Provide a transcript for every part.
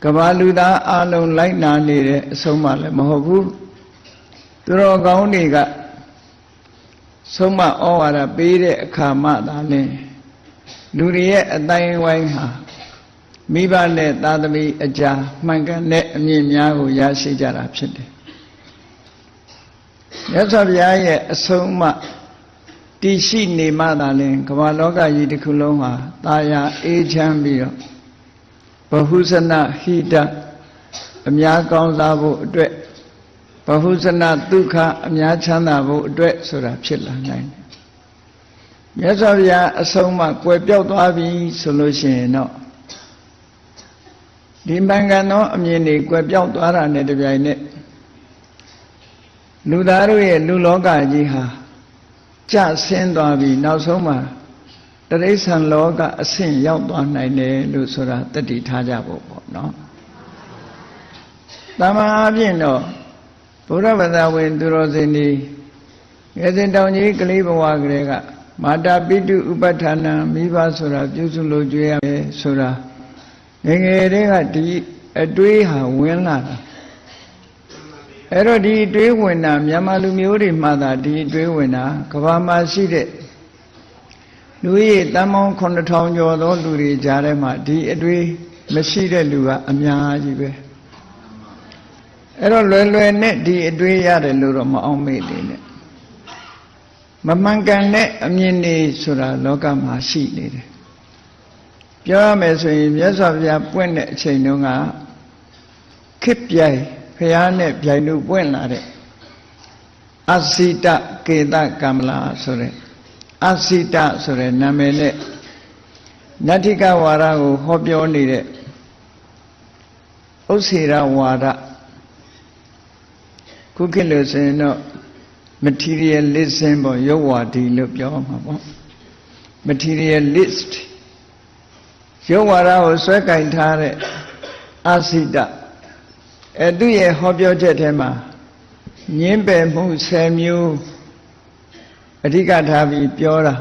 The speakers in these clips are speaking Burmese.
ကဘာလူသားအလုံးလိုက်နာနေတဲ့အဆုံးအမလည်းမဟုတ်ဘူးသူတော်ကောင်းတွေကဆုံးမဩဝါဒပေးတဲ့အခါမှသာလဲလူတွေရဲ့အတိုင်းဝိုင်းဟာမိဘနဲ့သားသမီးအကြားမှန်ကန်တဲ့အမြင်များကိုရရှိကြတာဖြစ်တယ်မြတ်စွာဘုရားရဲ့အဆုံးအမတည်ရှိနေမှသာလဲကမ္ဘာလောကကြီးတစ်ခုလုံးဟာတာယာအေးချမ်းပြီးတော့ဘဟုဇနဟိတအများကောင်းစားဖို့အတွက်ဘဟုဇနဒုက္ခအများချမ်းသာဖို့အတွက်ဆိုတာဖြစ်လာနိုင်တယ်မြတ်စွာဘုရားအဆုံးအမကွယ်ပြောက်သွားပြီဆိုလို့ရှိရင်တော့ဒီမှန်ကန်သောအမြင်တွေကွယ်ပြောက်သွားတာနဲ့တပြိုင်နက်လူသားတို့ရဲ့လူလောကကြီးဟာကျဆင်းသွားပြီနောက်ဆုံးမှာတရိစ္ဆာန်လောကအဆင့်ရောက်သွားနိုင်တယ်လို့ဆိုတာတတိထားကြဖို့ပေါ့နော်တမန်အပြင်တော့ဘုရားဘာသာဝင်သူတော်စင်တွေငယ်စဉ်တောင်ကြီးကလေးဘဝကလေးကမာတာပိတုဥပဋ္ဌာဏမိဘဆိုတာပြုစုလို့ကြွေးရမယ်ဆိုတာငယ်ငယ်တည်းကဒီအတွေးဟာဝင်လာတာအဲ့တော့ဒီအတွေးဝင်တာမြန်မာလူမျိုးတွေမှသာဒီအတွေးဝင်တာကမ္ဘာမှာရှိတဲ့လူကြီးတန်ပေါင်း9000ကျော်သောလူတွေကြားထဲမှာဒီအတွေးမရှိတဲ့လူကအများကြီးပဲအဲ့တော့လွယ်လွယ်နဲ့ဒီအတွေးရတယ်လို့တော့မအောင်မေ့သေးနဲ့မမှန်ကန်တဲ့အမြင်တွေဆိုတာလောကမှာရှိနေတယ်ပြောရမယ်ဆိုရင်မြတ်စွာဘုရားပွင့်တဲ့အချိန်တုန်းကခေတ်ပြိုင်ဘုရားနဲ့ပြိုင်လို့ပွင့်လာတဲ့အစိတကေတကမ္မလာဆိုတဲ့အစိတဆိုတဲ့နာမည်နဲ့နတ္ထိကဝါဒကိုဟောပြောနေတဲ့ဥစ္စေရဝါဒခုခေတ်လို့ဆိုရင်တော့ materialism ပေါ့ရုပ်ဝါဒီလို့ပြောမှာပေါ့ materialist ရုပ်ဝါဒကိုဆွဲကင်ထားတဲ့အစိတသူရဲ့ဟောပြောချက်ထဲမှာညင်းပယ်မှု10မျိုးအဓိကထားပြီးပြောတာ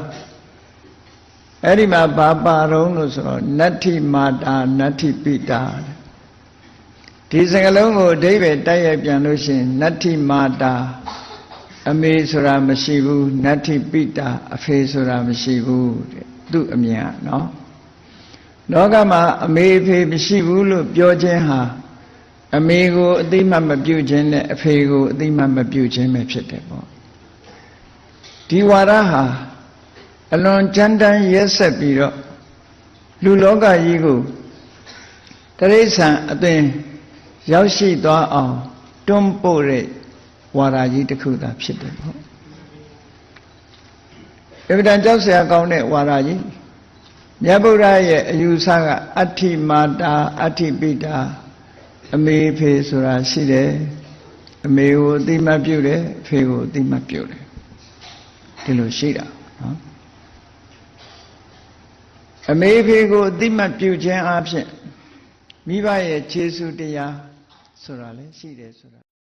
အဲ့ဒီမှာဘာပါတော့လို့ဆိုတော့နတ္ထိမာတာနတ္ထိပိတာဒီစကားလုံးကိုအဓိပ္ပာယ်တိုက်ရိုက်ပြန်လို့ရှိရင်နတ္ထိမာတာအမေဆိုတာမရှိဘူးနတ္ထိပိတာအဖေဆိုတာမရှိဘူးတဲ့သူ့အမြင်ကနော်လောကမှာအမေအဖေမရှိဘူးလို့ပြောခြင်းဟာအမေကိုအသိမှတ်မပြုခြင်းနဲ့အဖေကိုအသိမှတ်မပြုခြင်းပဲဖြစ်တယ်ပေါ့ဒီဝါဒဟာအလွန်ကြမ်းတမ်းရက်ဆက်ပြီးတော့လူလောကကြီးကိုတရိစ္ဆာန်အသွင်ရောက်ရှိသွားအောင်တွန်းပို့တဲ့ဝါဒကြီးတစ်ခုသာဖြစ်တယ်ပေါ့အဗ္ဗဒံကြောက်စရာကောင်းတဲ့ဝါဒကြီးမြတ်ဗုဒ္ဓရဲ့အယူဆကအဋ္ဌိမာတာအဋ္ဌိပိတာအမေဖေဆိုတာရှိတယ်အမေကိုအသိမှတ်ပြုတယ်အဖေကိုအသိမှတ်ပြုတယ်ဒီလိုရှိတာနော်အမေဖေကိုအသိမှတ်ပြုခြင်းအပြင်မိဘရဲ့ခြေဆုတရားဆိုတာလည်းရှိတယ်ဆိုတာ